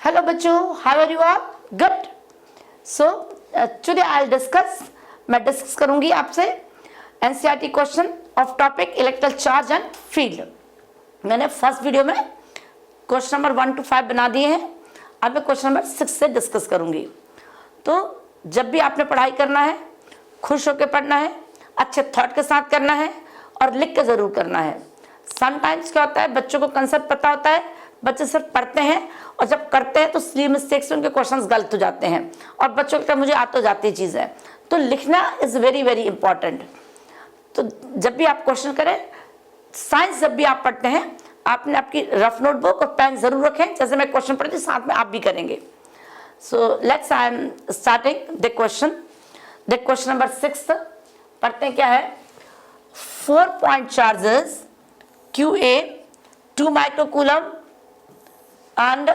Hello बच्चों, how are you all? Good. So today I'll discuss, मैं discuss करूंगी आपसे NCERT question of topic electrical charge and field. मैंने first video में question number 1 to 5 बना दिए हैं, अब मैं क्वेश्चन नंबर 6 से डिस्कस करूंगी। तो जब भी आपने पढ़ाई करना है, खुश होकर पढ़ना है, अच्छे थॉट के साथ करना है और लिख के ज़रूर करना है। समटाइम्स क्या होता है, बच्चों को कंसेप्ट पता होता है, बच्चे सिर्फ पढ़ते हैं और जब करते हैं तो स्ली मिस्टेक्स में उनके क्वेश्चंस गलत हो जाते हैं और बच्चों को मुझे आते जाती चीज़ है। तो लिखना इज़ वेरी वेरी इंपॉर्टेंट। तो जब भी आप क्वेश्चन करें, साइंस जब भी आप पढ़ते हैं, आपने आपकी रफ नोटबुक और पेन जरूर रखें। जैसे मैं क्वेश्चन पढ़ती हूँ साथ में आप भी करेंगे। So let's I am starting the question number 6 पढ़ते हैं। क्या है? 4 point charges QA 2 microcoulomb and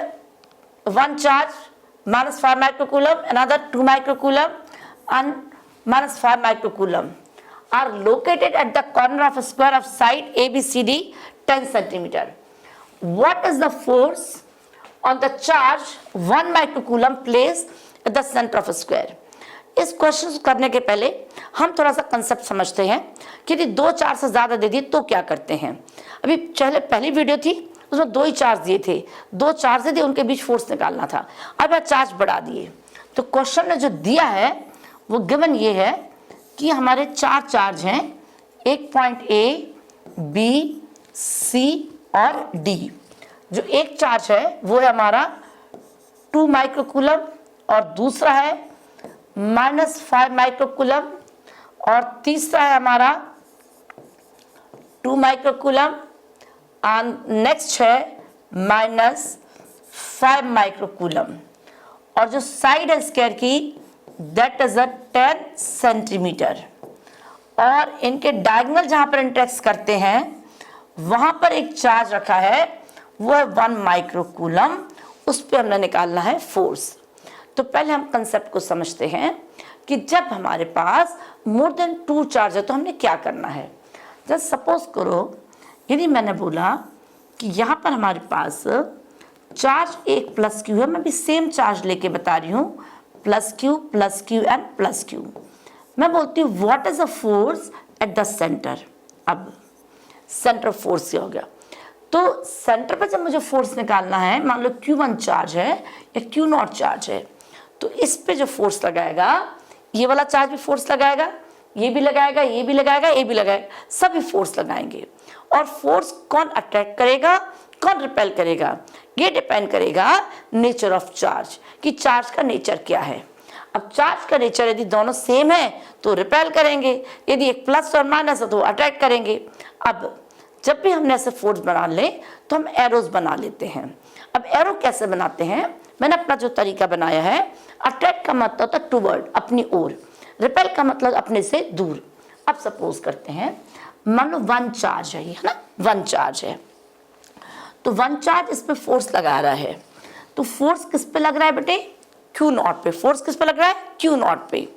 one charge -5 microcoulomb, another 2 microcoulomb and -5 microcoulomb are located at the corner of a square of side ABCD 10 centimeter. What is the force on the charge 1 microcoulomb placed at the center of a square? इस question करने के पहले हम थोड़ा सा concept समझते हैं कि यदि 2 चार्ज से ज़्यादा दे दिए तो क्या करते हैं। अभी पहली वीडियो थी उसमें 2 ही चार्ज दिए थे, 2 चार्ज दिए, उनके बीच फोर्स निकालना था। अब यह चार्ज बढ़ा दिए तो क्वेश्चन ने जो दिया है वो गिवन ये है कि हमारे 4 चार्ज हैं, एक पॉइंट A, B, C और D। जो एक चार्ज है वो है हमारा 2 माइक्रोकूलम और दूसरा है -5 माइक्रोकूलम और तीसरा है हमारा 2 माइक्रोकूलम और नेक्स्ट है -5 माइक्रोकूलम और जो साइड है स्क्वायर की दैट इज 10 सेंटीमीटर और इनके डायगोनल जहां पर इंटरेक्ट करते हैं वहां पर एक चार्ज रखा है, वो है 1 माइक्रोकूलम। उस पर हमने निकालना है फोर्स। तो पहले हम कंसेप्ट को समझते हैं कि जब हमारे पास मोर देन 2 चार्ज है तो हमने क्या करना है। जस्ट सपोज करो यदि मैंने बोला कि यहाँ पर हमारे पास चार्ज एक प्लस क्यू है, मैं भी सेम चार्ज लेके बता रही हूँ, plus Q and plus Q. मैं बोलती हूँ what is the force at the centre. अब सेंटर फोर्स क्या हो गया, तो सेंटर पर जब मुझे फोर्स निकालना है, मान लो Q1 चार्ज है या Q0 चार्ज है, तो इस पे जो फोर्स लगाएगा, ये वाला चार्ज भी फोर्स लगाएगा, ये भी लगाएगा, ये भी लगाएगा, ये भी लगाएगा, सभी फोर्स लगाएंगे। और फोर्स कौन अट्रैक्ट करेगा, कौन रिपेल करेगा, ये डिपेंड करेगा नेचर ऑफ चार्ज, कि चार्ज का नेचर क्या है। अब चार्ज का नेचर यदि दोनों सेम है तो रिपेल करेंगे, यदि एक प्लस और माइनस है तो अट्रैक्ट करेंगे। अब जब भी हमने ऐसे फोर्स बना ले तो हम एरोज बना लेते हैं। अब एरो कैसे बनाते हैं, मैंने अपना जो तरीका बनाया है, अट्रैक्ट का मतलब होता है टूवर्ड, अपनी ओर, रिपेल का मतलब अपने से दूर। अब सपोज करते हैं, मान लो 1 चार्ज है, ये है ना, 1 चार्ज है, तो 1 चार्ज इस पे फोर्स लगा रहा है। तो फोर्स किस पे लग रहा है बेटे, Q0 पे। फोर्स किस पे लग रहा है, Q0 पे।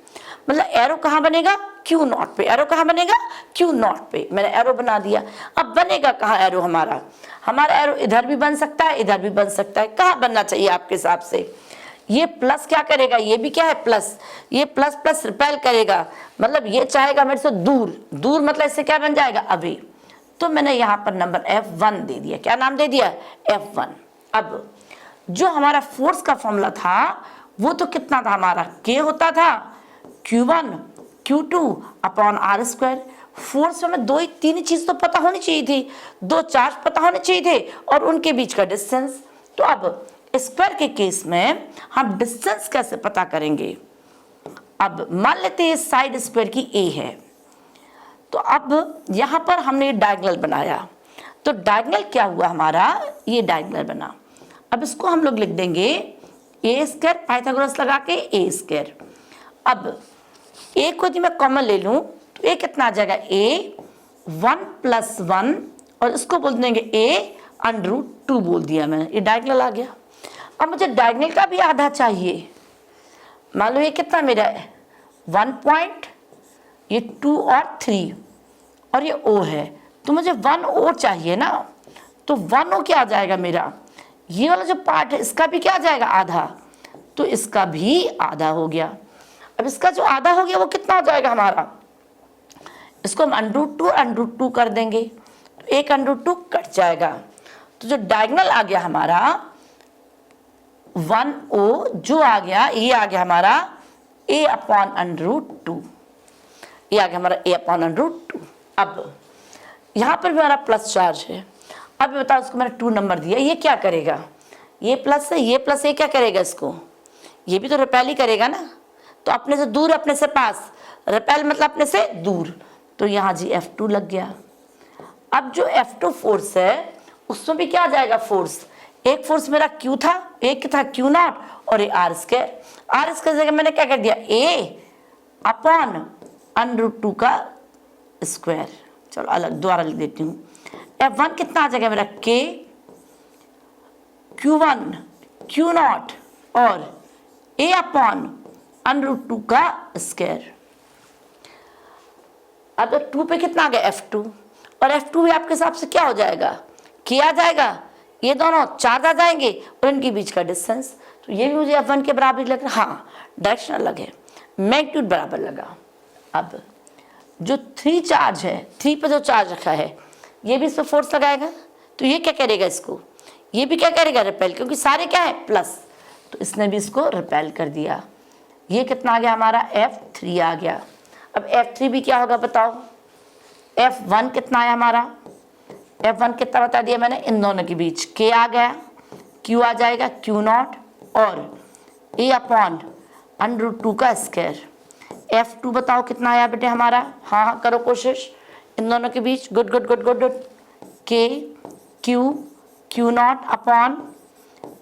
मतलब एरो कहाँ बनेगा, Q0 पे। एरो कहाँ बनेगा, Q0 पे। मैंने एरो बना दिया। अब बनेगा कहाँ एरो हमारा एरो इधर भी बन सकता है, इधर भी बन सकता है। कहाँ बनना चाहिए आपके हिसाब से? ये प्लस क्या करेगा, ये भी क्या है प्लस, ये प्लस प्लस रिपेल करेगा, मतलब ये चाहेगा मेरे से दूर, दूर मतलब इससे क्या बन जाएगा अभी। तो मैंने यहाँ पर नंबर F1 दे दिया। क्या नाम दे दिया, F1। अब जो हमारा फोर्स का फॉर्मूला था वो तो कितना था हमारा, K होता था Q1 Q2 upon R square. Force में 3 चीज तो पता होनी चाहिए थी, 2 चार्ज पता होने चाहिए थे और उनके बीच का डिस्टेंस। तो अब स्क्वायर के केस में हम डिस्टेंस कैसे पता करेंगे। अब मान लेते हैं साइड स्क्वायर की A है, तो अब यहाँ पर हमने डायगोनल बनाया, तो डायगोनल क्या हुआ हमारा, ये डायगोनल बना। अब इसको हम लोग लिख देंगे A स्क्वायर, पाइथागोरस लगा के A स्क्वायर। अब A को यदि मैं कॉमन ले लूँ तो A कितना आ जाएगा, A 1 + 1 और इसको बोल देंगे A √2 बोल दिया मैंने, ये डायगोनल आ गया। अब मुझे डायगोनल का भी आधा चाहिए। मान लो ये कितना मेरा है 1 पॉइंट, ये 2 और 3 और ये O है, तो मुझे 1 O चाहिए ना। तो 1 O क्या आ जाएगा मेरा, ये वाला जो पार्ट है इसका भी क्या आ जाएगा, आधा, तो इसका भी आधा हो गया। अब इसका जो आधा हो गया वो कितना हो जाएगा हमारा, इसको हम √2 कर देंगे, तो एक √2 कट जाएगा, तो जो डायगोनल आ गया हमारा 1O, जो आ गया ये आ गया हमारा a/√2, ये आ गया हमारा a/√2। अब यहाँ पर भी हमारा प्लस चार्ज है। अब बताओ इसको मैंने 2 नंबर दिया, ये क्या करेगा, ये प्लस है, ये प्लस, ये क्या करेगा, इसको ये भी तो रिपेल ही करेगा ना, तो अपने से दूर अपने से पास, रिपेल मतलब अपने से दूर, तो यहाँ जी F2 लग गया। अब जो F2 फोर्स है उसमें भी क्या आ जाएगा फोर्स, एक फोर्स मेरा Q था, एक था Q0 और ये R स्क्वायर जगह मैंने क्या कर दिया, a/√2 का स्क्वायर। चलो अलग दोबारा लिख देती हूँ। F1 कितना आ जाएगा मेरा, K Q1 Q0 और a/√2 का स्क्वायर। अब 2 पे कितना आ गया, F2, और F2 भी आपके हिसाब से क्या हो जाएगा, K आ जाएगा, ये दोनों चार्ज आ जाएंगे और इनके बीच का डिस्टेंस, तो ये भी मुझे F1 के बराबर लग रहा है। हाँ, डायरेक्शन अलग है, मैग्नीट्यूड बराबर लगा। अब जो 3 चार्ज है, 3 पे जो चार्ज रखा है ये भी इस पर फोर्स लगाएगा, तो ये क्या करेगा, इसको ये भी क्या करेगा, रिपेल, क्योंकि सारे क्या है प्लस, तो इसने भी इसको रिपेल कर दिया। ये कितना आ गया हमारा, F3 आ गया। अब F3 भी क्या होगा बताओ, F1 कितना आया हमारा, F1 कितना बता दिया मैंने, इन दोनों के बीच K आ गया, Q आ जाएगा Q0 और a/√2 का स्क्वायर। F2 बताओ कितना आया बेटे हमारा, हाँ करो कोशिश, इन दोनों के बीच, good good good good good, K Q Q0 upon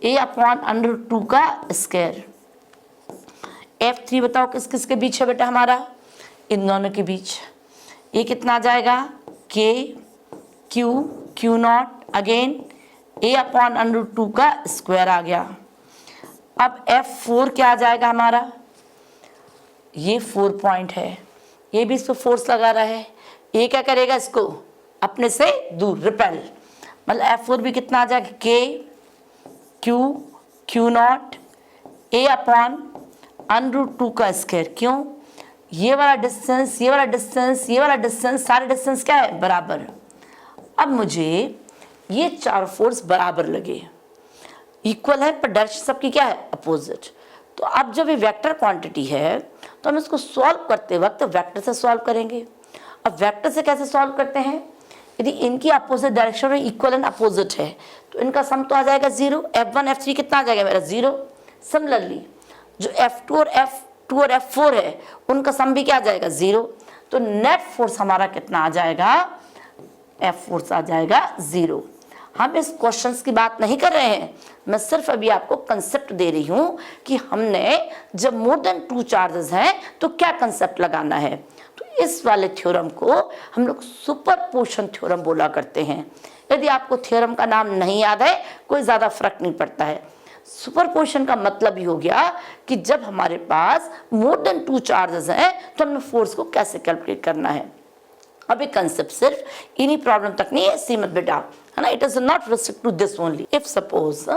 a/√2 का स्क्वायर। F3 बताओ किस किस के बीच है बेटा हमारा, इन दोनों के बीच, ये कितना आ जाएगा, K Q Q0 again a/√2 का स्क्वायर आ गया। अब F4 क्या आ जाएगा हमारा, ये 4 पॉइंट है, ये भी इस पर फोर्स लगा रहा है, ये क्या करेगा, इसको अपने से दूर, रिपेल, मतलब F4 भी कितना आ जाएगा, K Q Q0 a/√2 का स्क्वायर। क्यों, ये वाला डिस्टेंस, ये वाला डिस्टेंस, ये वाला डिस्टेंस, सारे डिस्टेंस क्या है, बराबर। अब मुझे ये 4 फोर्स बराबर लगे, इक्वल है, पर डायरेक्शन सबकी क्या है, अपोजिट। तो अब जब ये वेक्टर क्वांटिटी है तो हम इसको सॉल्व करते वक्त वेक्टर से सॉल्व करेंगे। अब वेक्टर से कैसे सॉल्व करते हैं, यदि इनकी अपोजिट डायरेक्शन में इक्वल एंड अपोजिट है तो इनका सम तो आ जाएगा 0, F1 F3 कितना आ जाएगा मेरा, 0। सिमिलरली जो F2 और F4 है उनका सम भी क्या आ जाएगा, 0। तो नेट फोर्स हमारा कितना आ जाएगा, F फोर्स आ जाएगा 0। हम इस क्वेश्चंस की बात नहीं कर रहे हैं, मैं सिर्फ अभी आपको कंसेप्ट दे रही हूं कि हमने जब मोर देन 2 चार्जेस हैं तो क्या कंसेप्ट लगाना है। तो इस वाले थ्योरम को हम लोग सुपरपोजिशन थ्योरम बोला करते हैं। यदि आपको थ्योरम का नाम नहीं याद है कोई ज़्यादा फर्क नहीं पड़ता है। सुपरपोजिशन का मतलब ही हो गया कि जब हमारे पास मोर देन 2 चार्जेस हैं तो हमें फोर्स को कैसे कैलकुलेट करना है। अब ये कंसेप्ट सिर्फ इन्हीं प्रॉब्लम तक नहीं है सीमित बेटा, है ना, it is not restrict to this only. If suppose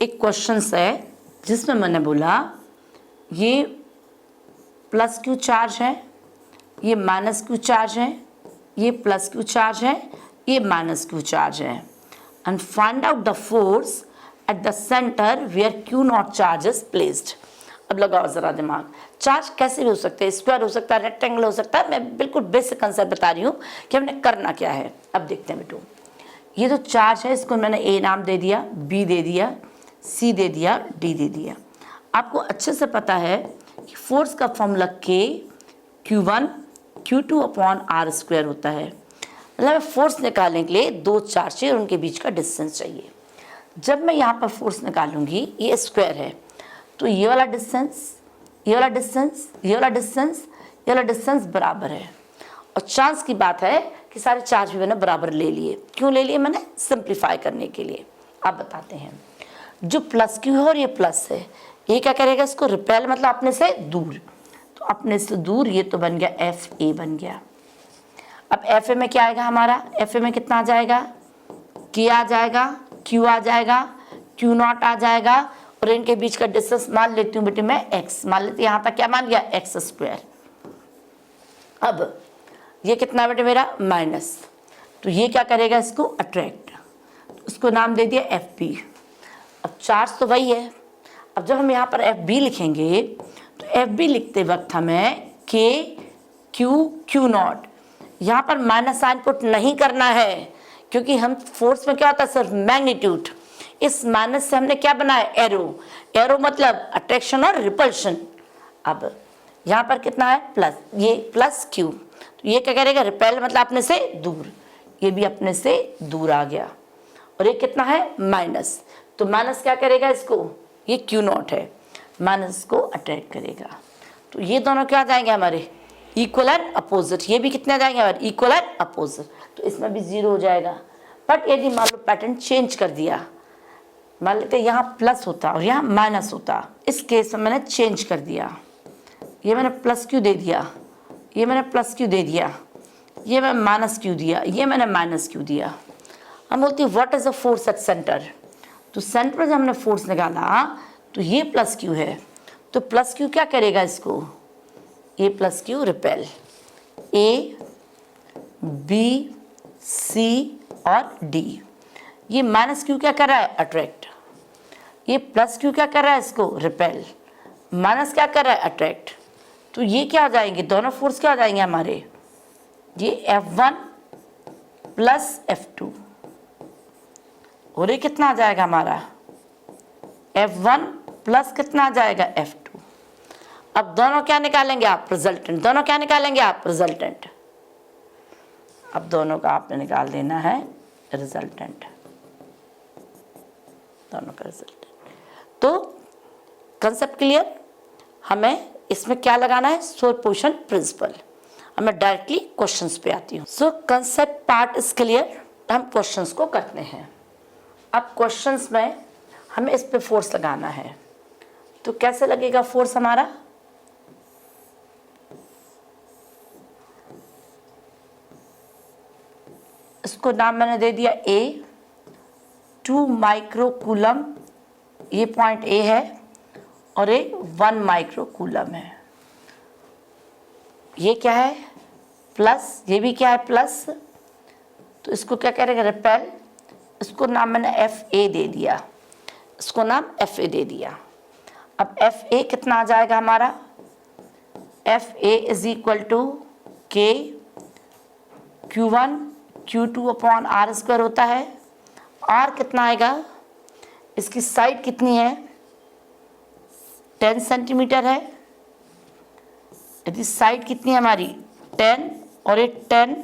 एक क्वेश्चन है जिसमें मैंने बोला ये प्लस क्यू चार्ज है, ये माइनस क्यू चार्ज है, ये प्लस क्यू चार्ज है, ये माइनस क्यू चार्ज है, and find out the force at the centre where Q nought charge is placed. अब लगाओ जरा दिमाग, चार्ज कैसे भी हो सकते हैं, स्क्वायर हो सकता है, रेक्टेंगल हो सकता है, मैं बिल्कुल बेसिक कंसेप्ट बता रही हूँ कि हमने करना क्या है। अब देखते हैं बेटू, ये जो चार्ज है इसको मैंने ए नाम दे दिया, बी दे दिया, सी दे दिया, डी दे दिया। आपको अच्छे से पता है कि फोर्स का formula K Q1 Q2 upon R square होता है। मतलब फोर्स निकालने के लिए 2 चार्ज चाहिए और उनके बीच का डिस्टेंस चाहिए। जब मैं यहाँ पर फोर्स निकालूंगी, ये स्क्वायर है, तो ये वाला डिस्टेंस, ये वाला डिस्टेंस, ये वाला डिस्टेंस, ये वाला डिस्टेंस बराबर है। और चांस की बात है कि सारे चार्ज भी मैंने बराबर ले लिए। क्यों ले लिए मैंने, सिंप्लीफाई करने के लिए। आप बताते हैं, जो प्लस क्यू है और ये प्लस है, ये क्या करेगा, इसको रिपेल मतलब अपने से दूर, तो अपने से दूर ये तो बन गया FA बन गया। अब FA में क्या आएगा हमारा, FA में कितना आ जाएगा K आ जाएगा, Q आ जाएगा, Q नॉट आ जाएगा, और इनके बीच का डिस्टेंस मान लेती हूँ बेटे मैं x, मान लेती हूँ यहाँ तक क्या मान लिया x स्क्वायर। अब ये कितना बेटे मेरा माइनस, तो ये क्या करेगा इसको अट्रैक्ट, उसको नाम दे दिया FB। अब चार्ज तो वही है, अब जब हम यहाँ पर FB लिखेंगे तो FB लिखते वक्त हमें K Q नॉट, यहाँ पर माइनस साइन पुट नहीं करना है, क्योंकि हम फोर्स में क्या होता है सिर्फ मैग्नीट्यूड, इस माइनस से हमने क्या बनाया एरो, एरो मतलब अट्रैक्शन और रिपल्शन। अब यहाँ पर कितना है प्लस, ये प्लस Q, तो ये क्या करेगा रिपेल मतलब अपने से दूर, ये भी अपने से दूर आ गया, और ये कितना है माइनस, तो माइनस क्या करेगा इसको, ये Q नॉट है, माइनस को अट्रैक्ट करेगा, तो ये दोनों क्या आ जाएंगे हमारे इक्वल एंड अपोजिट, ये भी कितने आ जाएंगे हमारे इक्वल एंड अपोजिट, तो इसमें भी 0 हो जाएगा। बट यदि मान लो पैटर्न चेंज कर दिया, मान लेते यहाँ प्लस होता और यहाँ माइनस होता, इस केस में मैंने चेंज कर दिया, ये मैंने प्लस Q दे दिया, ये मैंने प्लस Q दे दिया, ये मैंने माइनस Q दिया, ये मैंने माइनस Q दिया। हम बोलते हैं what is the force at centre, तो सेंटर पर जब हमने फोर्स निकाला तो ये प्लस Q है, तो प्लस Q क्या करेगा इसको, ये plus Q repel, A B C और D, ये माइनस Q क्या कर रहा है अट्रैक्ट, ये प्लस Q क्या कर रहा है इसको रिपेल, माइनस क्या कर रहा है अट्रैक्ट, तो ये क्या आ जाएंगे दोनों फोर्स क्या आ जाएंगे हमारे, ये F1 प्लस F2, और ये कितना आ जाएगा हमारा F1 प्लस कितना आ जाएगा F2। अब दोनों क्या निकालेंगे आप रिजल्टेंट, दोनों क्या निकालेंगे आप रिजल्टेंट, अब दोनों का आपने निकाल देना है रिजल्टेंट, दोनों का रिजल्टेंट। तो कंसेप्ट क्लियर, हमें इसमें क्या लगाना है सुपरपोजिशन प्रिंसिपल। अब मैं डायरेक्टली क्वेश्चंस पे आती हूँ। सो कंसेप्ट पार्ट इज क्लियर, हम क्वेश्चंस को करते हैं। अब क्वेश्चंस में हमें इस पे फोर्स लगाना है, तो कैसे लगेगा फोर्स हमारा, इसको नाम मैंने दे दिया A, 2 माइक्रो कूलम, ये पॉइंट A है, और ये 1 माइक्रो कूलम है, ये क्या है प्लस, ये भी क्या है प्लस, तो इसको क्या करेगा रिपेल, इसको नाम मैंने FA दे दिया, इसको नाम FA दे दिया। अब FA कितना आ जाएगा हमारा, FA is equal to K Q1 Q2 upon R square होता है, R कितना आएगा, इसकी साइड कितनी है 10 सेंटीमीटर है, यदि साइड कितनी है हमारी 10 और ये 10,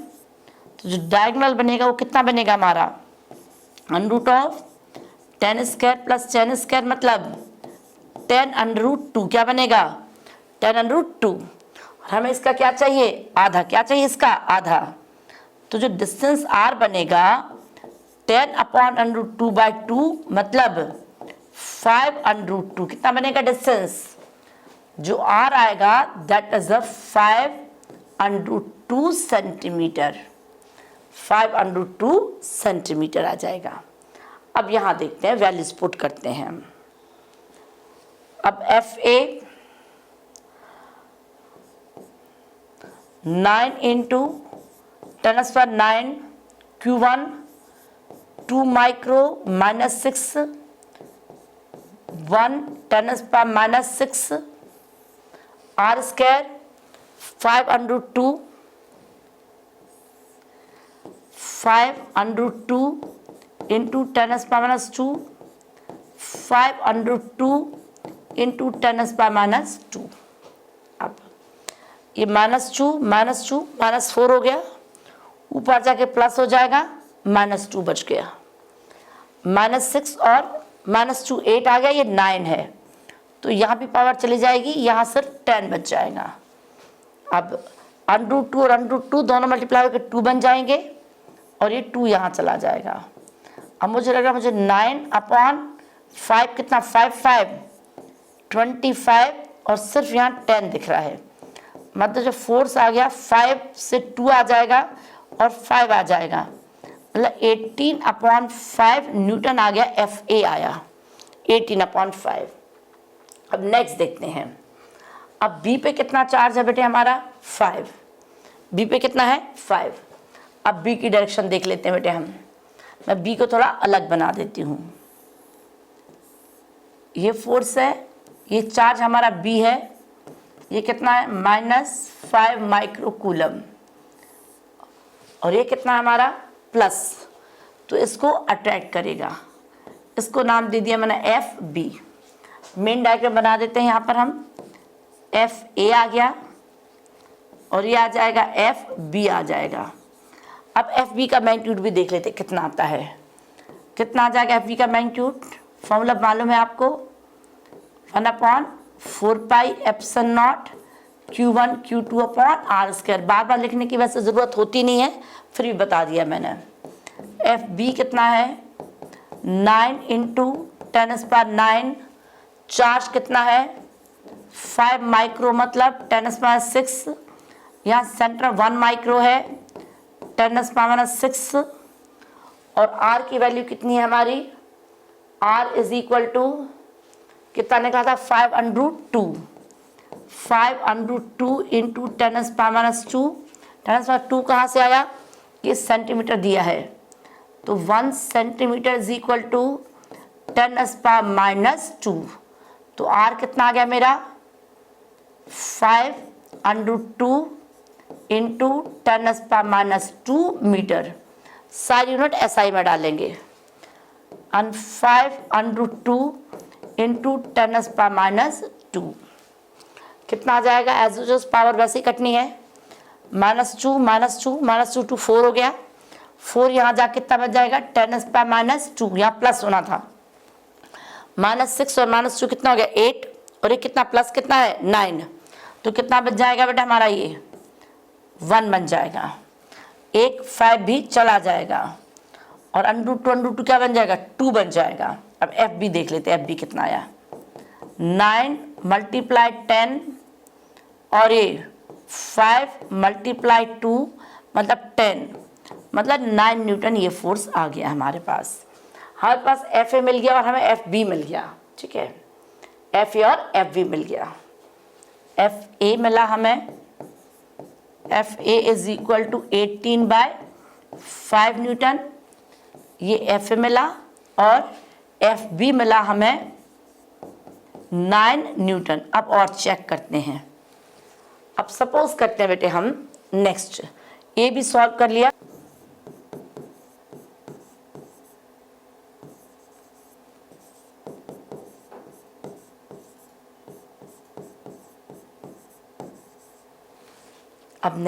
तो जो डायगोनल बनेगा वो कितना बनेगा हमारा under root of 10 square plus 10 square मतलब 10 अंडर रूट 2, क्या बनेगा 10 अंडर रूट 2, और हमें इसका क्या चाहिए आधा, क्या चाहिए इसका आधा, तो जो डिस्टेंस R बनेगा 10 अपॉन अंडर रूट 2 बाई 2 मतलब 5 अंडर रूट 2, कितना बनेगा डिस्टेंस, जो R आएगा that is a 5 under root 2 centimetre, 5 under root 2 centimetre आ जाएगा। अब यहाँ देखते हैं वैल्यूज पुट करते हैं हम। अब FA 9 into 10⁹ Q1 2 micro minus 6 1 10⁻⁻6 R square 5 under root 2 5 under root 2 into 10⁻⁻2 5 under root 2 into 10⁻⁻2। अब ये -2 -4 हो गया, ऊपर जाके प्लस हो जाएगा, -2 बच गया, -6 और -2 8 आ गया, ये 9 है, तो यहाँ भी पावर चली जाएगी, यहाँ सिर्फ 10 बच जाएगा। अब अंडर रूट 2 और अंडर रूट 2 दोनों मल्टीप्लाई होकर 2 बन जाएंगे, और ये 2 यहाँ चला जाएगा। अब मुझे लग रहा है मुझे 9/5 कितना 5 25 और सिर्फ यहाँ 10 दिख रहा है, मतलब जो फोर्स आ गया 5 से 2 आ जाएगा और 5 आ जाएगा, मतलब 18/5 न्यूटन आ गया, FA आया 18/5। अब नेक्स्ट देखते हैं, अब B पे कितना चार्ज है बेटे हमारा 5, B पे कितना है 5। अब B की डायरेक्शन देख लेते हैं बेटे हम, मैं B को थोड़ा अलग बना देती हूँ। ये फोर्स है, ये चार्ज हमारा B है, ये कितना है -5 माइक्रो कूलम, और ये कितना है हमारा प्लस, तो इसको अट्रैक्ट करेगा। इसको नाम दे दिया मैंने FB। मेन डायग्राम बना देते हैं यहाँ पर हम, FA आ गया और ये आ जाएगा FB आ जाएगा। अब FB का मैग्नीट्यूड भी देख लेते कितना आता है, कितना आ जाएगा FB का मैग्नीट्यूड, फॉर्मूला मालूम है आपको, 1/4πε0 Q1 Q2/r²। बार बार लिखने की वैसे ज़रूरत होती नहीं है, फिर भी बता दिया मैंने। FB कितना है 9 × 10⁹, चार्ज कितना है 5 माइक्रो मतलब 10⁻⁶, यहाँ सेंटर 1 माइक्रो है 10⁻⁶, और R की वैल्यू कितनी है हमारी, R = कितना निकला था 5√2, 5√2 × 10⁻², 10⁻² कहाँ से आया, ये सेंटीमीटर दिया है, तो 1 सेंटीमीटर = 10⁻², तो R कितना आ गया मेरा 5√2 × 10⁻² मीटर। सारी यूनिट SI में डालेंगे, 5√2 × 10⁻² कितना आ जाएगा, एज यूजुअल पावर वैसे ही कटनी है, -2 to 4 हो गया, 4 यहाँ जा कितना बच जाएगा 10⁻², यहाँ प्लस होना था, -6 और -2 कितना हो गया 8, और ये कितना प्लस कितना है 9, तो कितना बच जाएगा बेटा हमारा, ये 1 बन जाएगा, एक 5 भी चला जाएगा, और √2 क्या बन जाएगा 2 बन जाएगा। अब FB देख लेते हैं, FB कितना आया 9 × 10, और ये 5 × 2 मतलब 10, मतलब 9 न्यूटन ये फोर्स आ गया हमारे पास। हमारे पास FA मिल गया और हमें FB मिल गया, ठीक है, FA और FB मिल गया। FA मिला हमें, FA = 18/5 न्यूटन, ये FA मिला, और FB मिला हमें 9 न्यूटन। अब और चेक करते हैं, अब सपोज करते हैं बेटे हम नेक्स्ट, ये भी सॉल्व कर लिया, अब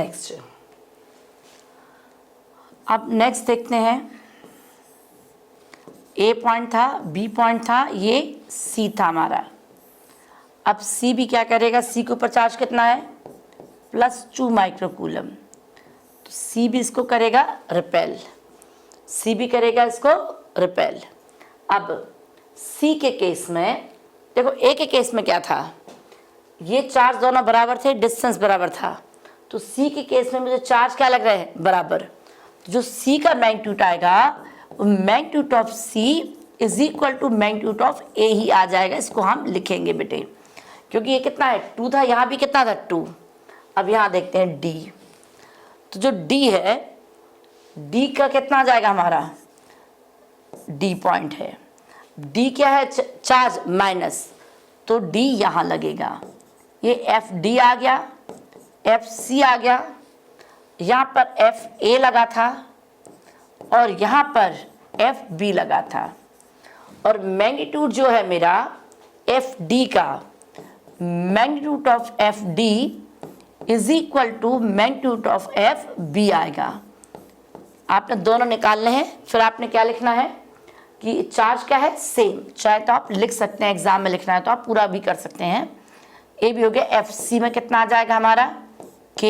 नेक्स्ट देखते हैं। A पॉइंट था, B पॉइंट था, ये C था हमारा। अब C भी क्या करेगा, C के ऊपर चार्ज कितना है +2 माइक्रो कूलम, तो C भी इसको करेगा रिपेल, C भी करेगा इसको रिपेल। अब C के केस में देखो, A के केस में क्या था, ये चार्ज दोनों बराबर थे, डिस्टेंस बराबर था, तो C के केस में मुझे चार्ज क्या लग रहा है बराबर, जो C का मैग्नीट्यूड आएगा magnitude of C = magnitude of A ही आ जाएगा। इसको हम लिखेंगे बेटे, क्योंकि ये कितना है 2 था, यहाँ भी कितना था 2। अब यहाँ देखते हैं D, तो जो D है, D का कितना आ जाएगा हमारा, D पॉइंट है, D क्या है चार्ज माइनस, तो D यहाँ लगेगा, ये FD आ गया, FC आ गया, यहाँ पर FA लगा था, और यहाँ पर FB लगा था, और मैग्नीट्यूड जो है मेरा FD का, magnitude of FD = magnitude of FB आएगा। आपने दोनों निकालने हैं, फिर आपने क्या लिखना है कि चार्ज क्या है सेम, चाहे तो आप लिख सकते हैं, एग्जाम में लिखना है तो आप पूरा भी कर सकते हैं। ये भी हो गया, FC में कितना आ जाएगा हमारा K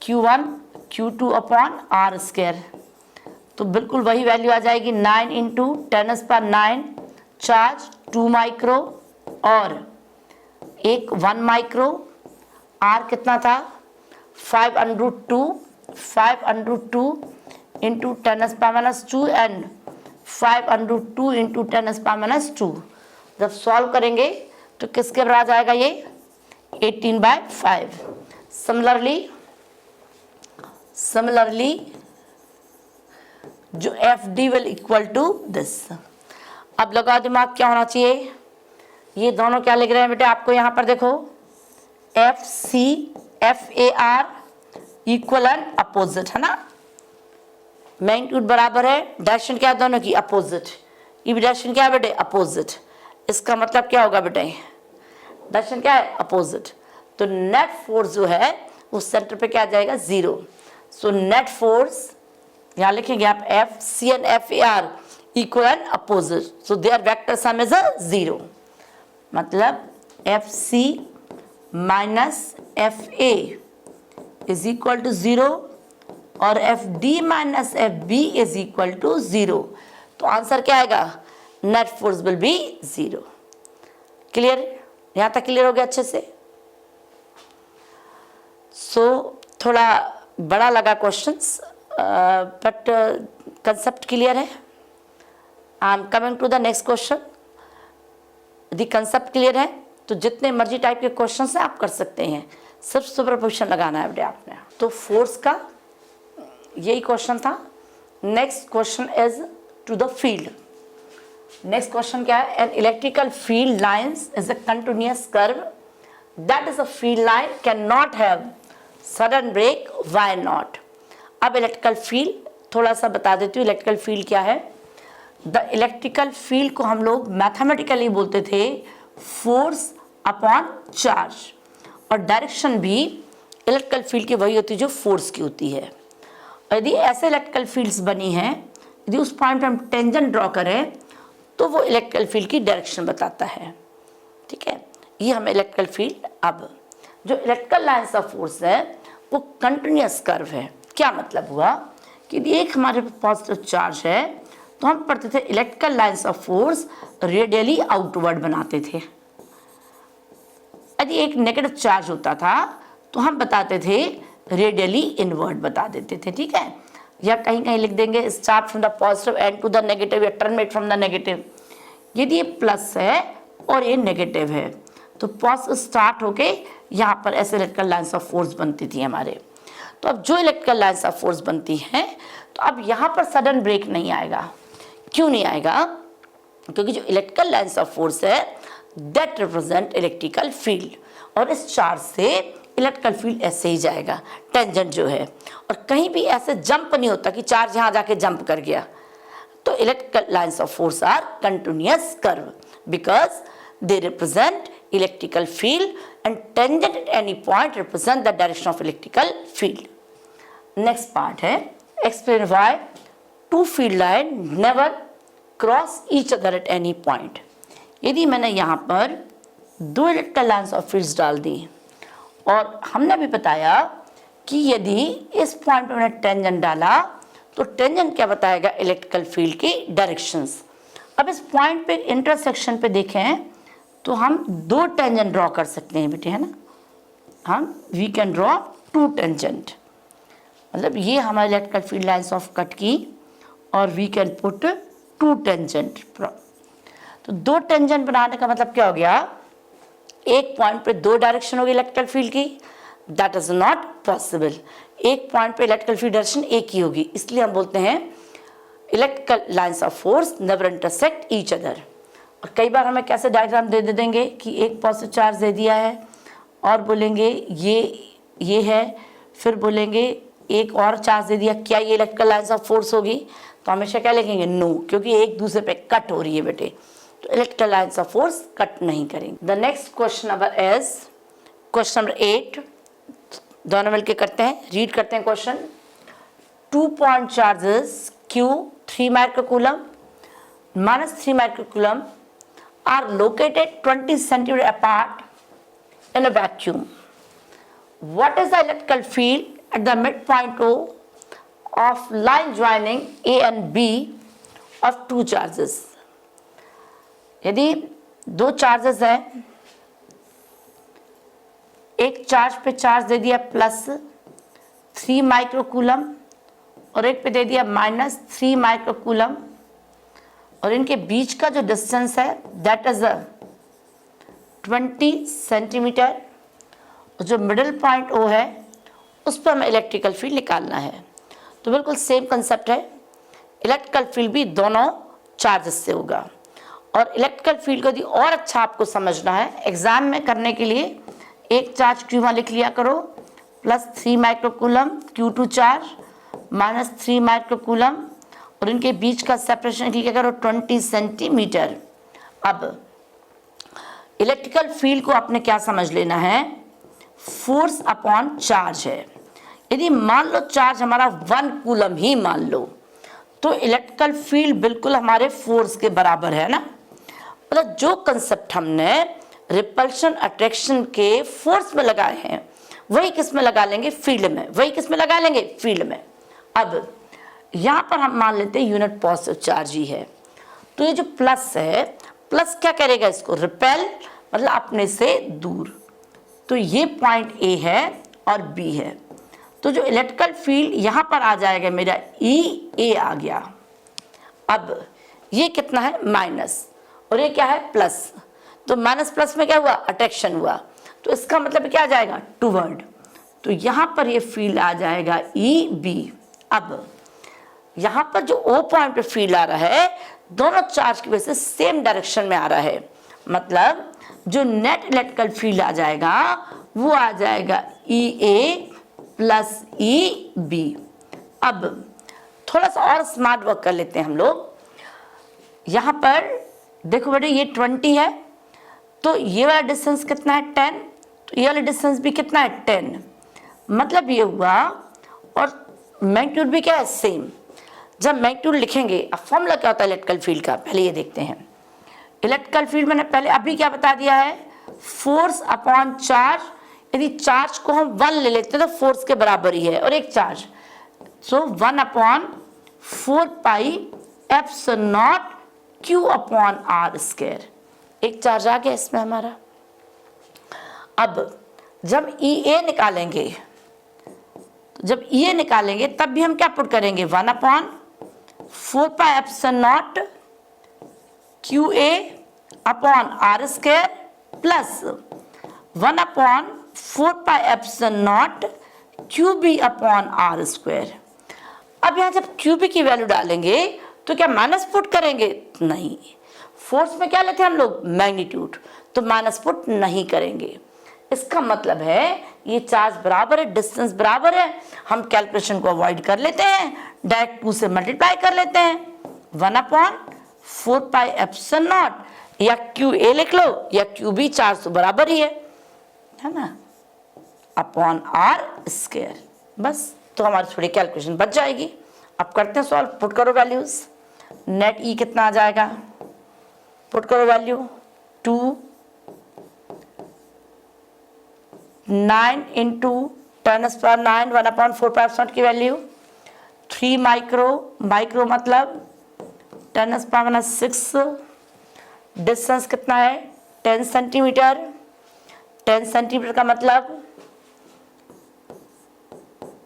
Q1 Q2/r², तो बिल्कुल वही वैल्यू आ जाएगी, 9 × 10⁹, चार्ज 2 माइक्रो और एक 1 माइक्रो, R कितना था 5√2 इंटू 10⁻², एंड 5√2 इंटू 10⁻²। जब सॉल्व करेंगे तो किसके बराबर आ जाएगा ये? 18/5। सिमिलरली जो FD will equal to this. अब लगाओ दिमाग, क्या होना चाहिए? ये दोनों क्या लिख रहे हैं बेटे आपको यहाँ पर देखो, FAR इक्वल एंड अपोजिट है ना। मैग्नीट्यूड बराबर है, डायरेक्शन क्या है दोनों की? अपोजिट। ये भी डायरेक्शन क्या है बेटे? अपोजिट। इसका मतलब क्या होगा बेटे? डायरेक्शन क्या है? अपोजिट। तो नेट फोर्स जो है वो सेंटर पे क्या आ जाएगा? 0। सो नेट फोर्स यहाँ लिखेंगे आप FC and FAR equal and opposite, so their vector sum is 0। मतलब FC minus FA is equal to 0 और FD minus FB is equal to 0। तो आंसर क्या आएगा? Net force will be 0। Clear? यहां तक क्लियर हो गया अच्छे से? थोड़ा बड़ा लगा क्वेश्चंस, बट कंसेप्ट क्लियर है। I am coming to the next question. यदि कंसेप्ट क्लियर है तो जितने मर्जी टाइप के क्वेश्चंस हैं आप कर सकते हैं, सिर्फ सुपरपोजिशन लगाना है बेटे आपने। तो फोर्स का यही क्वेश्चन था। Next question is to the field. Next question क्या है? An electrical field lines is a continuous curve that is a field line can not have sudden break, why not? अब इलेक्ट्रिकल फील्ड थोड़ा सा बता देती हूँ। Electrical field क्या है? द इलेक्ट्रिकल फील्ड को हम लोग मैथमेटिकली बोलते थे फोर्स अपॉन चार्ज, और डायरेक्शन भी इलेक्ट्रिकल फील्ड की वही होती है जो फोर्स की होती है। यदि ऐसे इलेक्ट्रिकल फील्ड्स बनी हैं, यदि उस पॉइंट पे हम टेंजेंट ड्रॉ करें तो वो इलेक्ट्रिकल फील्ड की डायरेक्शन बताता है। ठीक है, ये हमें इलेक्ट्रिकल फील्ड। अब जो इलेक्ट्रिकल लाइन्स ऑफ फोर्स है वो कंटिन्यूअस कर्व है। क्या मतलब हुआ कि एक हमारे पॉजिटिव चार्ज है तो हम पढ़ते थे electrical lines of force radially outward बनाते थे। यदि एक नेगेटिव चार्ज होता था तो हम बताते थे रेडियली इनवर्ड बता देते थे। ठीक है, या कहीं कहीं लिख देंगे start from the positive end to the negative, या टर्मिनेट फ्रॉम द नेगेटिव। यदि ये प्लस है और ये नेगेटिव है तो पॉजिटिव स्टार्ट होके यहाँ पर ऐसे इलेक्ट्रिकल लाइन्स ऑफ फोर्स बनती थी हमारे। तो अब जो इलेक्ट्रिकल लाइन्स ऑफ फोर्स बनती हैं तो अब यहाँ पर सडन ब्रेक नहीं आएगा। क्यों नहीं आएगा? क्योंकि जो इलेक्ट्रिकल लाइन्स ऑफ फोर्स है दैट रिप्रेजेंट इलेक्ट्रिकल फील्ड, और इस चार्ज से इलेक्ट्रिकल फील्ड ऐसे ही जाएगा, टेंजेंट जो है। और कहीं भी ऐसे जंप नहीं होता कि चार्ज यहाँ जाके जंप कर गया। तो electrical lines of force are continuous curve because they represent electrical field and tangent at any point represent the direction of electrical field. Next part है explain why two field line never cross each other at any point. यदि मैंने यहाँ पर दो electrical lines of fields डाल दी और हमने भी बताया कि यदि इस पॉइंट पर मैंने टेंजेंट डाला तो टेंजेंट क्या बताएगा? इलेक्ट्रिकल फील्ड की डायरेक्शंस। अब इस पॉइंट पे इंटरसेक्शन पे देखें तो हम दो टेंजेंट ड्रॉ कर सकते हैं बेटे, है ना। हम we can draw two tangent, मतलब ये हमारे electrical field lines of cut की, और we can put two tangent. तो दो टेंजेंट बनाने का मतलब क्या हो गया? एक पॉइंट पे दो डायरेक्शन होगी इलेक्ट्रिकल फील्ड की, दैट इज नॉट पॉसिबल। एक पॉइंट पे इलेक्ट्रिकल फील्ड डायरेक्शन एक ही होगी, इसलिए हम बोलते हैं electrical lines of force never intersect each other. और कई बार हमें कैसे डायग्राम दे देंगे कि एक पॉजिटिव चार्ज दे दिया है और बोलेंगे ये है, फिर बोलेंगे एक और चार्ज दे दिया, क्या ये इलेक्ट्रिकल लाइन्स ऑफ फोर्स होगी? तो हमेशा क्या लिखेंगे? नो, क्योंकि एक दूसरे पे कट हो रही है बेटे, तो electrical lines of force cut नहीं करेंगे। The next question number is question number 8। दोनों मिलकर करते हैं, रीड करते हैं question. 2 point charges Q 3 microcoulomb -3 microcoulomb are located 20 centimeter apart in a vacuum. What is the electrical field at the midpoint O of line joining A and B of two charges? यदि दो charges हैं, एक charge पे charge दे दिया +3 microcoulomb और एक पे दे दिया -3 माइक्रोकूलम, और इनके बीच का जो डिस्टेंस है दैट इज 20 सेंटीमीटर। और जो मिडिल पॉइंट O है उस पर हमें इलेक्ट्रिकल फील्ड निकालना है। तो बिल्कुल सेम कंसेप्ट है, इलेक्ट्रिकल फील्ड भी दोनों चार्जेस से होगा। और इलेक्ट्रिकल फील्ड को यदि और अच्छा आपको समझना है एग्जाम में करने के लिए, एक चार्ज Q1 लिख लिया करो, +3 माइक्रोकूलम, Q2 चार्ज -3 माइक्रोकूलम, और इनके बीच का सेपरेशन लिखा करो 20 सेंटीमीटर। अब इलेक्ट्रिकल फील्ड को आपने क्या समझ लेना है, फोर्स अपॉन चार्ज है। यदि मान लो चार्ज हमारा 1 कूलम ही मान लो, तो इलेक्ट्रिकल फील्ड बिल्कुल हमारे फोर्स के बराबर है ना। मतलब जो कंसेप्ट हमने रिपल्शन अट्रैक्शन के फोर्स में लगाए हैं वही किस में लगा लेंगे, फील्ड में, वही किस में लगा लेंगे, फील्ड में। अब यहाँ पर हम मान लेते हैं यूनिट पॉजिटिव चार्ज ही है, तो ये जो प्लस है, प्लस क्या करेगा, इसको रिपेल, मतलब अपने से दूर। तो ये पॉइंट A है और B है, तो जो इलेक्ट्रिकल फील्ड यहाँ पर आ जाएगा मेरा EA आ गया। अब ये कितना है, माइनस, और ये क्या है, प्लस। तो माइनस प्लस में क्या हुआ, अट्रैक्शन हुआ, तो इसका मतलब क्या आ जाएगा, टूवर्ड। तो यहाँ पर ये फील्ड आ जाएगा EB। अब यहाँ पर जो O पॉइंट पे फील्ड आ रहा है, दोनों चार्ज की वजह से सेम डायरेक्शन में आ रहा है, मतलब जो नेट इलेक्ट्रिकल फील्ड आ जाएगा वो आ जाएगा EA + EB। अब थोड़ा सा और स्मार्ट वर्क कर लेते हैं हम लोग। यहाँ पर देखो बेटे ये 20 है, तो ये वाला डिस्टेंस कितना है, 10, तो ये वाला डिस्टेंस भी कितना है, 10। मतलब ये हुआ, और मैग्नीट्यूड भी क्या है, सेम। जब मैग्नीट्यूड लिखेंगे, अब फॉर्मूला क्या होता है इलेक्ट्रिकल फील्ड का, पहले ये देखते हैं। इलेक्ट्रिकल फील्ड मैंने पहले अभी क्या बता दिया है, फोर्स अपॉन चार्ज। यदि चार्ज को हम 1 ले लेते हैं तो फोर्स के बराबर ही है, और एक चार्ज, सो 1/4πε0 Q/r²। एक चार्ज आ गया इसमें हमारा। अब जब EA निकालेंगे, तब भी हम क्या पुट करेंगे, 1/4πε0 QA/r² प्लस 1/4πε0 QB/r²। अब यहाँ जब QB की वैल्यू डालेंगे तो क्या माइनस पुट करेंगे, नहीं। फोर्स में क्या लेते हैं हम लोग, मैग्नीट्यूड, तो माइनस पुट नहीं करेंगे। इसका मतलब है ये चार्ज बराबर है, डिस्टेंस बराबर है, हम कैलकुलेशन को अवॉइड कर लेते हैं, डायरेक्ट 2 से मल्टीप्लाई कर लेते हैं। 1/4πε0 या QA लिख लो या QB, चार्ज तो बराबर ही है ना, अपॉन r²। बस, तो हमारी थोड़ी कैलकुलेशन बच जाएगी। अब करते हैं सॉल्व, पुट करो वैल्यूज। नेट E कितना आ जाएगा, पुट करो वैल्यू, 2 9 × 10⁹ 1/4πε0 की वैल्यू 3 माइक्रो मतलब 10⁻⁶। डिस्टेंस कितना है, 10 सेंटीमीटर। 10 सेंटीमीटर का मतलब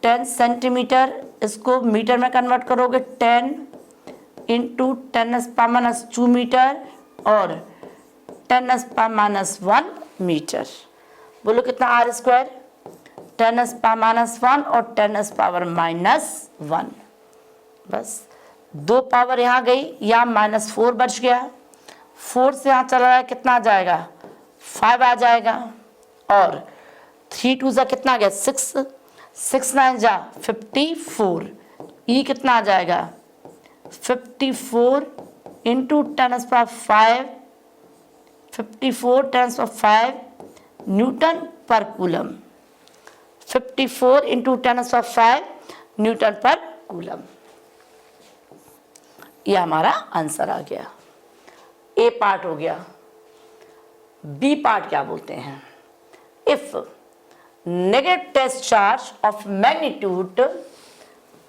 10 सेंटीमीटर, इसको मीटर में कन्वर्ट करोगे 10 × 10⁻² मीटर और 10⁻1 मीटर। बोलो कितना, r², 10⁻1 और 10⁻⁻1। बस 2 पावर यहाँ गई, यहाँ -4 बच गया, 4 से यहाँ चला गया, कितना आ जाएगा, 5 आ जाएगा, और 3 2 जा कितना आ गया, 6, 6 9 जा 54। E कितना आ जाएगा, 54 × 10⁵, 54 10⁵ न्यूटन पर कूलम, 54 × 10⁵ न्यूटन पर कूलम। यह हमारा आंसर आ गया। ए पार्ट हो गया। बी पार्ट क्या बोलते हैं, if negative test charge of magnitude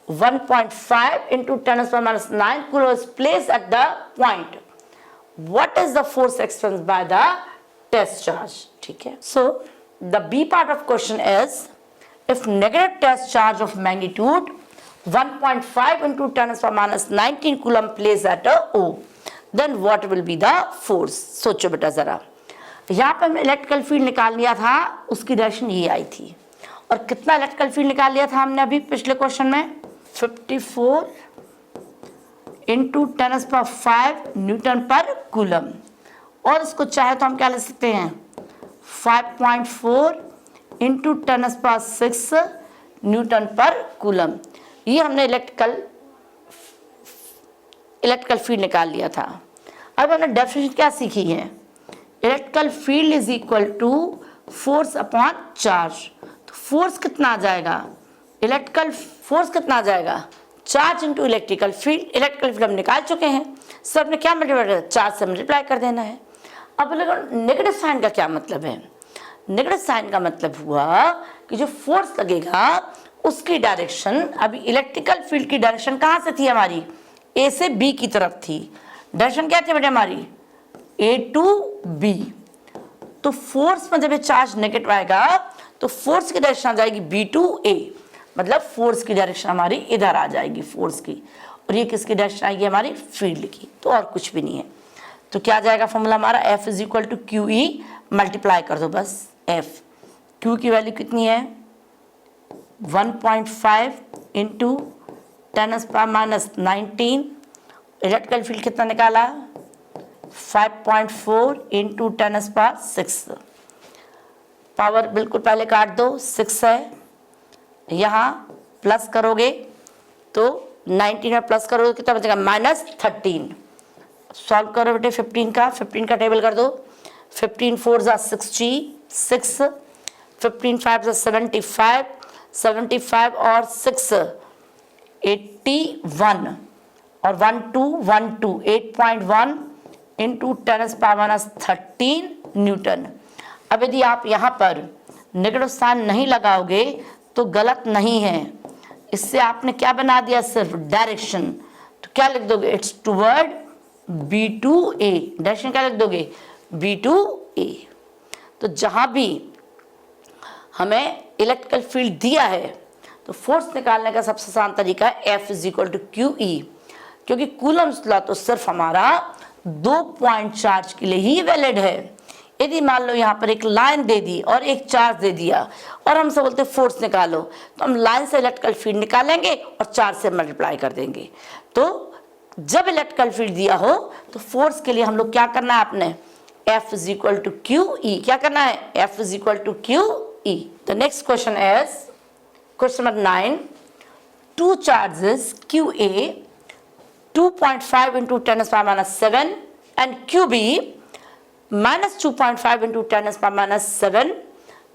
1.5 × 10⁻⁹ coulomb is placed at the point, what is the force experienced by the test charge? ठीक है, so the B part of question is if negative test charge of magnitude 1.5 into 10⁻⁻19 coulomb place at O, then what will be the force. सोचो बेटा जरा, यहाँ पर हमने electrical field निकाल लिया था, उसकी डायरेक्शन ये आई थी, और कितना इलेक्ट्रिकल फील्ड निकाल लिया था हमने अभी पिछले क्वेश्चन में, 54 इंटू 10⁻5 न्यूटन पर कूलम, और इसको चाहे तो हम क्या ले सकते हैं 5.4 इंटू 10⁻6 न्यूटन पर कूलम। ये हमने इलेक्ट्रिकल फील्ड निकाल लिया था। अब हमने डेफिनेशन क्या सीखी है, electrical field is equal to force upon charge. तो फोर्स कितना आ जाएगा, इलेक्ट्रिकल फोर्स कितना आ जाएगा, charge into electrical field. Electrical field हम निकाल चुके हैं, सब ने क्या मल्टीप्लाई, चार्ज से मल्टीप्लाई कर देना है। अब नेगेटिव साइन का क्या मतलब है, नेगेटिव साइन का मतलब हुआ कि जो फोर्स लगेगा उसकी डायरेक्शन, अभी इलेक्ट्रिकल फील्ड की डायरेक्शन कहाँ से थी हमारी, ए से बी की तरफ थी। डायरेक्शन क्या थी बेटा हमारी, ए टू बी। तो फोर्स में जब ये चार्ज नेगेटिव आएगा तो फोर्स की डायरेक्शन आ जाएगी बी टू ए, मतलब फोर्स की डायरेक्शन हमारी इधर आ जाएगी फोर्स की, और ये किसकी डायरेक्शन आएगी हमारी फील्ड की, तो और कुछ भी नहीं है। तो क्या आ जाएगा फॉर्मूला हमारा, F is equal to Q E, multiply कर दो बस, एफ क्यू की वैल्यू कितनी है 1.5 इंटू 10⁻⁻19, इलेक्ट्रिकल फील्ड कितना निकाला 5.4 इंटू 10⁻6, पावर बिल्कुल पहले काट दो, 6 है, यहाँ प्लस करोगे तो 19 में प्लस करोगे कितना बचेगा -13। सॉल्व करो बेटे 15 का टेबल कर दो, 15 4 ज़ा 66, 15 5 ज़ा 75, 75 और 6 81, और 1 2 1 2 8.1 इंटू 10⁻13 न्यूटन। अब यदि आप यहाँ पर नेगेटिव साइन नहीं लगाओगे तो गलत नहीं है, इससे आपने क्या बना दिया, सिर्फ डायरेक्शन। तो क्या लिख दोगे, it's toward B to A, direction क्या लिख दोगे बी टू ए। तो जहाँ भी हमें इलेक्ट्रिकल फील्ड दिया है तो फोर्स निकालने का सबसे आसान तरीका है F is equal to Q E, क्योंकि कूलम्स लॉ तो सिर्फ हमारा 2 पॉइंट चार्ज के लिए ही वैलिड है। यदि मान लो यहाँ पर एक लाइन दे दी और एक चार्ज दे दिया और हमसे बोलते फोर्स निकालो, तो हम लाइन से इलेक्ट्रिकल फील्ड निकालेंगे और चार्ज से मल्टीप्लाई कर देंगे। तो जब इलेक्ट्रिकल फील्ड दिया हो तो फोर्स के लिए हम लोग क्या करना है, आपने F is equal to Q E, क्या करना है F is equal to Q E. The next question is question number 9, two charges QA 2.5 into 10⁻⁻7 and QB -2.5 into 10⁻⁻7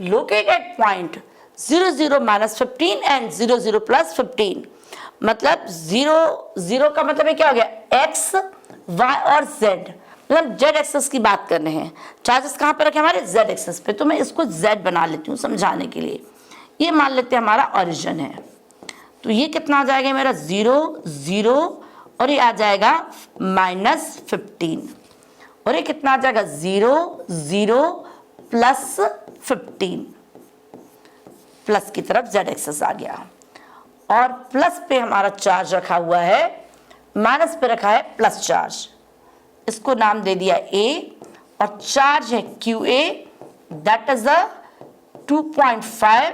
located at point 0 0 -15 and 0 0 +15। मतलब 0 0 का मतलब क्या हो गया, x y और z, मतलब z एक्सेस की बात कर रहे हैं। चार्जेस कहाँ पर रखे हमारे, z एक्सेस पे, तो मैं इसको z बना लेती हूँ समझाने के लिए। ये मान लेते हैं हमारा ओरिजिन है, तो ये कितना आ जाएगा मेरा 0 0, और ये आ जाएगा -15, और ये कितना आ जाएगा 0 0 +15, प्लस की तरफ z एक्सेस आ गया, और प्लस पे हमारा चार्ज रखा हुआ है, माइनस पे रखा है प्लस चार्ज, इसको नाम दे दिया A, और चार्ज है QA, that is a 2.5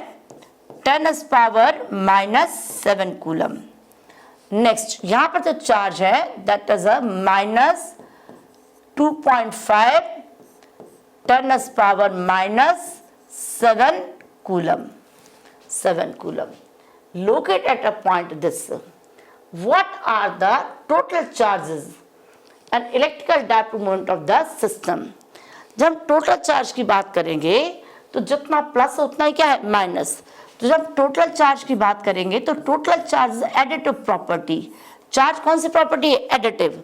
10⁻⁻7 coulomb. Next यहां पर जो चार्ज है that is a -2.5 10⁻⁻7 coulomb, 7 coulomb. Locate at a point this. What are the total charges and electrical dipole moment of the system? जब हम total charge की बात करेंगे तो जितना प्लस उतना ही क्या है माइनस। तो जब टोटल चार्ज की बात करेंगे तो total charge additive property. Charge कौन सी प्रॉपर्टी है, एडिटिव।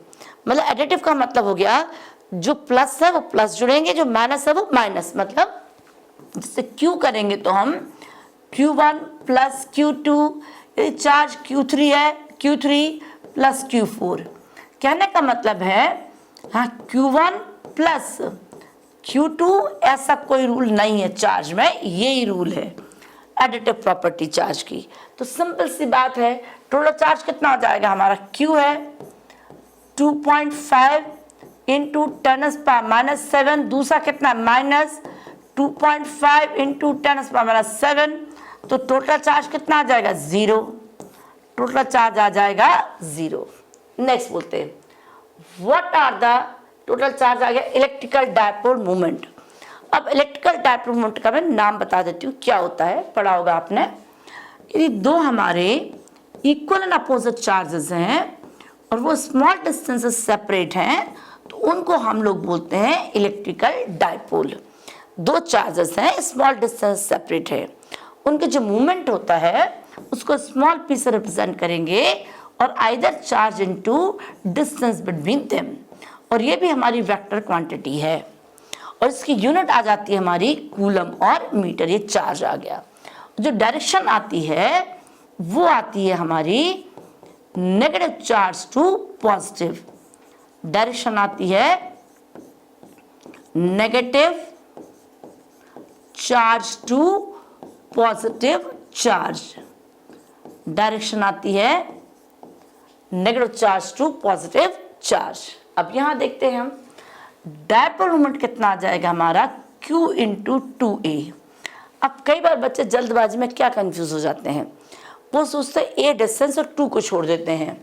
मतलब एडिटिव का मतलब हो गया जो प्लस है वो प्लस जुड़ेंगे, जो माइनस है वो माइनस। मतलब जैसे Q करेंगे तो हम Q1 plus Q2, charge Q3 है Q3 प्लस Q4। कहने का मतलब है हाँ Q1 प्लस Q2, ऐसा कोई रूल नहीं है चार्ज में, यही रूल है एडिटिव प्रॉपर्टी चार्ज की। तो सिंपल सी बात है, टोटल चार्ज कितना हो जाएगा हमारा, Q है 2.5 इंटू 10⁻⁻7, दूसरा कितना माइनस 2.5 इंटू 10⁻⁻7, तो टोटल चार्ज कितना आ जाएगा 0, टोटल चार्ज आ जाएगा 0। नेक्स्ट बोलते हैं what are the total charge आ गया इलेक्ट्रिकल डायपोल मोमेंट। अब इलेक्ट्रिकल डायपोल मोमेंट का मैं नाम बता देती हूँ क्या होता है, पढ़ा होगा आपने। यदि दो हमारे इक्वल एंड अपोजिट चार्जेस हैं और वो स्मॉल डिस्टेंस से सेपरेट हैं तो उनको हम लोग बोलते हैं इलेक्ट्रिकल डायपोल। दो चार्जेस हैं, स्मॉल डिस्टेंस सेपरेट है, उनके जो मूवमेंट होता है उसको स्मॉल पी से रिप्रेजेंट करेंगे और either charge into distance between them, और ये भी हमारी वेक्टर क्वांटिटी है और इसकी यूनिट आ जाती है हमारी कूलम और मीटर। ये चार्ज आ गया। जो डायरेक्शन आती है वो आती है हमारी negative charge to positive, direction आती है negative charge to positive charge, direction आती है negative charge to positive charge. अब यहां देखते हैं हम डायपोल मोमेंट कितना आ जाएगा हमारा Q इंटू 2A। अब कई बार बच्चे जल्दबाजी में क्या कंफ्यूज हो जाते हैं, वो सोचते हैं A डिस्टेंस और 2 को छोड़ देते हैं।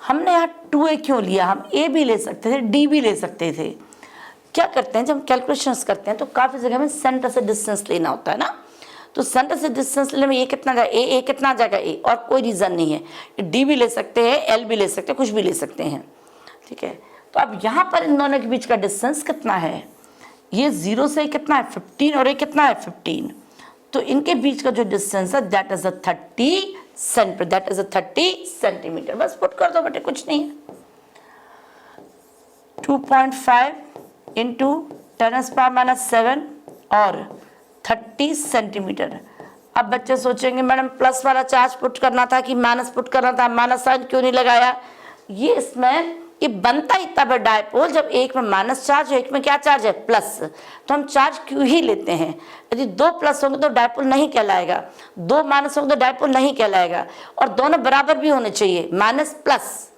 हमने यहाँ 2A क्यों लिया, हम A भी ले सकते थे, D भी ले सकते थे। क्या करते हैं जब हम कैलकुलेशंस करते हैं तो काफ़ी जगह में सेंटर से डिस्टेंस लेना होता है ना, तो सेंटर से डिस्टेंस लेने में ये कितना जाएगा, ए कितना जाएगा ए, और कोई रीज़न नहीं है। डी भी ले सकते हैं, एल भी ले सकते हैं, कुछ भी ले सकते हैं, ठीक है। तो अब यहाँ पर इन दोनों के बीच का डिस्टेंस कितना है, ये 0 से कितना है 15 और ये कितना है 15, तो इनके बीच का जो डिस्टेंस है that is 30 centimetre, that is 30 centimetre. बस पुट कर दो बेटे, कुछ नहीं है। 2.5 इंटू 10⁻⁷ और 30 सेंटीमीटर। अब बच्चे सोचेंगे मैडम प्लस वाला चार्ज पुट करना था कि माइनस पुट करना था, माइनस साइन क्यों नहीं लगाया। ये इसमें ये बनता ही तब है डायपोल जब एक में माइनस चार्ज है, एक में क्या चार्ज है प्लस, तो हम चार्ज क्यों ही लेते हैं। यदि 2 प्लस होंगे तो डायपोल नहीं कहलाएगा, 2 माइनस होंगे तो डायपोल नहीं कहलाएगा, और दोनों बराबर भी होने चाहिए, माइनस प्लस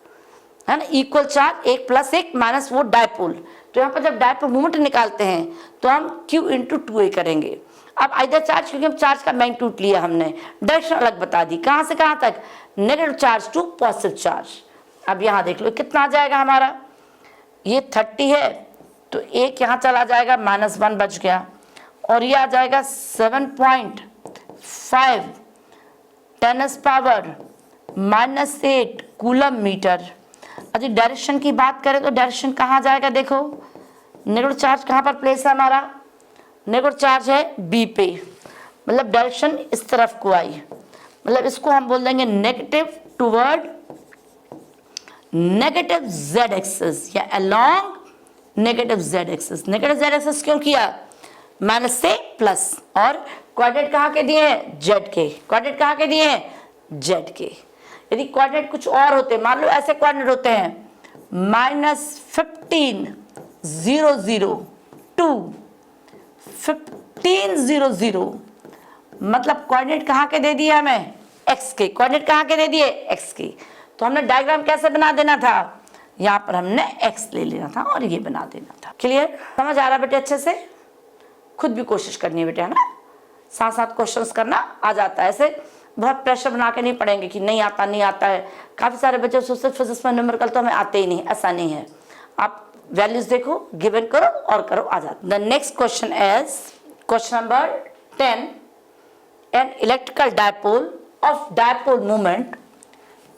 है ना, इक्वल चार्ज, एक प्लस एक माइनस, वो डायपोल। तो यहाँ पर जब डायपोल मोमेंट निकालते हैं तो हम Q इंटू 2A करेंगे। अब आइदर चार्ज, क्योंकि हम चार्ज का मैग्नीट्यूड लिया हमने, डायरेक्शन अलग बता दी, कहाँ से कहाँ तक, negative charge to positive charge. अब यहाँ देख लो कितना आ जाएगा हमारा, ये 30 है तो एक यहाँ चला जाएगा, -1 बच गया, और ये आ जाएगा 7.5 10⁻⁻8 कूलम मीटर। यदि डायरेक्शन की बात करें तो डायरेक्शन कहाँ जाएगा, देखो नेगेटिव चार्ज कहाँ पर प्लेस है हमारा, नेगेटिव चार्ज है बी पे, मतलब डायरेक्शन इस तरफ को आई, मतलब इसको हम बोल देंगे negative toward negative Z axis या along negative Z axis. Negative Z axis क्यों किया, माइनस से प्लस, और कोऑर्डिनेट कहाँ के दिए हैं, जेड के, कोऑर्डिनेट कहाँ के दिए हैं, जेड के। यदि कोऑर्डिनेट कुछ और होते, मान लो ऐसे कोऑर्डिनेट होते हैं -15 0 0 2 15 0 0, मतलब कोऑर्डिनेट कहाँ के दे दिए हमें, एक्स के, कोऑर्डिनेट कहाँ के दे दिए, एक्स के। तो हमने डायग्राम कैसे बना देना था, यहाँ पर हमने एक्स ले लेना था और ये बना देना था। क्लियर, समझ आ रहा बेटे, अच्छे से खुद भी कोशिश करनी है बेटे, है ना, साथ साथ क्वेश्चंस करना आ जाता है। ऐसे बहुत प्रेशर बना के नहीं पढ़ेंगे कि नहीं आता नहीं आता है। काफ़ी सारे बच्चे सोचते फिजिक्स में न्यूमेरिकल तो हमें आते ही नहीं, ऐसा नहीं है। आप वैल्यूज देखो, गिवन करो और करो, आ जाता। The next question is question number 10, an electrical dipole of dipole movement,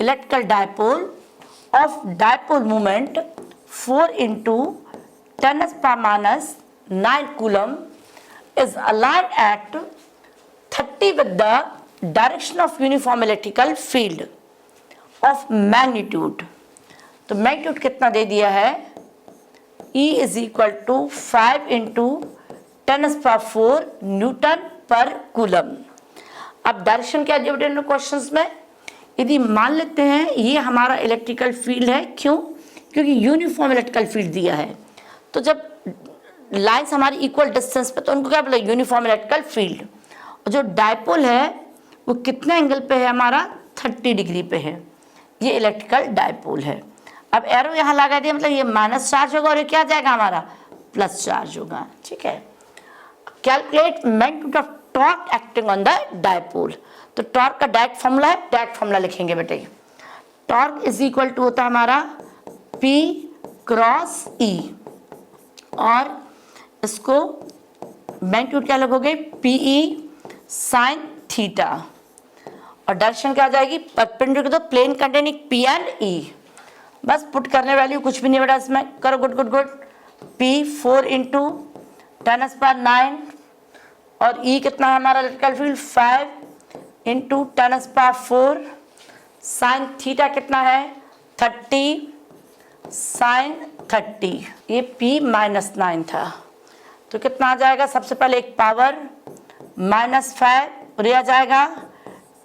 electrical dipole of dipole movement 4 × 10⁻⁹ coulomb is aligned at 30 with the direction of uniform electrical field of magnitude। तो magnitude कितना दे दिया है, E is equal to 5 × 10⁻⁴ Newton पर coulomb. अब direction क्या दिया बेटे questions में, यदि मान लेते हैं ये हमारा इलेक्ट्रिकल फील्ड है, क्यों, क्योंकि यूनिफॉर्म इलेक्ट्रिकल फील्ड दिया है, तो जब लाइन्स हमारी इक्वल डिस्टेंस पे तो उनको क्या बोला, यूनिफॉर्म इलेक्ट्रिकल फील्ड। और जो डायपोल है वो कितने एंगल पे है हमारा, 30 डिग्री पे है। ये इलेक्ट्रिकल डायपोल है। अब एरो यहाँ लगा दिया, मतलब ये माइनस चार्ज होगा और ये क्या जाएगा हमारा प्लस चार्ज होगा। ठीक है, calculate magnitude of torque acting on the dipole. तो टॉर्क का डायरेक्ट फॉर्मूला है, डायरेक्ट फॉर्मूला लिखेंगे बेटे। टॉर्क इज इक्वल टू होता है हमारा P क्रॉस E, और इसको मैग्नीट्यूड क्या लगोगे PE साइन थीटा, और डायरेक्शन क्या आ जाएगी perpendicular to the plane containing P and E। बस पुट करने वैल्यू कुछ भी नहीं बेटा इसमें, करो good good good. P 4 into 10⁹, और E कितना है हमारा electrical field 5 into 10⁴, sine theta कितना है 30 साइन 30, ये P -9 था। तो कितना आ जाएगा, सबसे पहले एक पावर -5 और ये आ जाएगा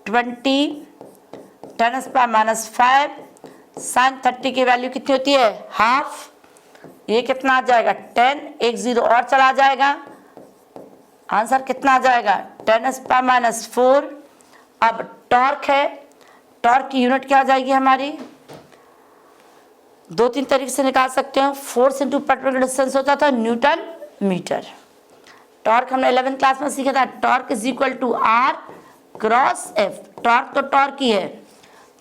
20 10⁻⁻5, साइन 30 की वैल्यू कितनी होती है हाफ, ये कितना आ जाएगा 10, एक 0 और चला जाएगा, आंसर कितना आ जाएगा 10⁻⁻4। अब टॉर्क है, टॉर्क की यूनिट क्या आ जाएगी हमारी, 2-3 तरीके से निकाल सकते हो। फोर्स इंटू पर्टिकुलर डिस्टेंस होता था न्यूटन मीटर। टॉर्क हमने 11th क्लास में सीखा था, torque is equal to R cross F। Torque तो टॉर्क ही है,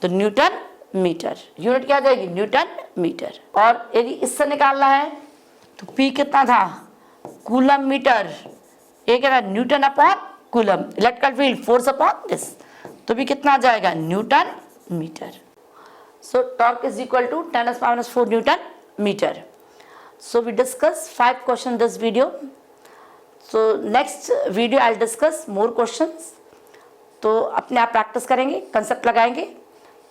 तो न्यूटन मीटर, यूनिट क्या आ जाएगी न्यूटन मीटर। और यदि इससे निकालना है तो P कितना था कूलम मीटर, ये क्या था newton upon coulomb, electrical field force upon this, तो भी कितना आ जाएगा newton metre. So torque is equal to 10⁻⁴ newton metre. So we discuss 5 questions in this video. So next video I'll discuss more questions. तो अपने आप practice करेंगे, concept लगाएंगे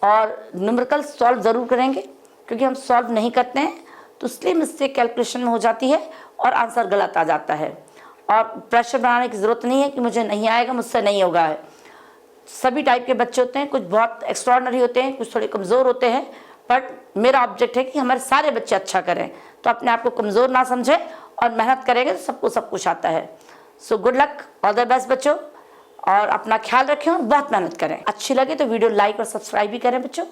और न्यूमेरिकल सॉल्व ज़रूर करेंगे, क्योंकि हम सॉल्व नहीं करते हैं तो इसलिए मिस्टेक कैलकुलेशन में हो जाती है और आंसर गलत आ जाता है। और प्रेशर बनाने की ज़रूरत नहीं है कि मुझे नहीं आएगा, मुझसे नहीं होगा है। सभी टाइप के बच्चे होते हैं, कुछ बहुत एक्स्ट्रॉर्डनरी होते हैं, कुछ थोड़े कमज़ोर होते हैं, बट मेरा ऑब्जेक्ट है कि हमारे सारे बच्चे अच्छा करें। तो अपने आप को कमज़ोर ना समझें और मेहनत करेंगे तो सबको सब कुछ आता है। So good luck, all the best बच्चों, और अपना ख्याल रखें और बहुत मेहनत करें। अच्छी लगे तो वीडियो लाइक और सब्सक्राइब भी करें बच्चों।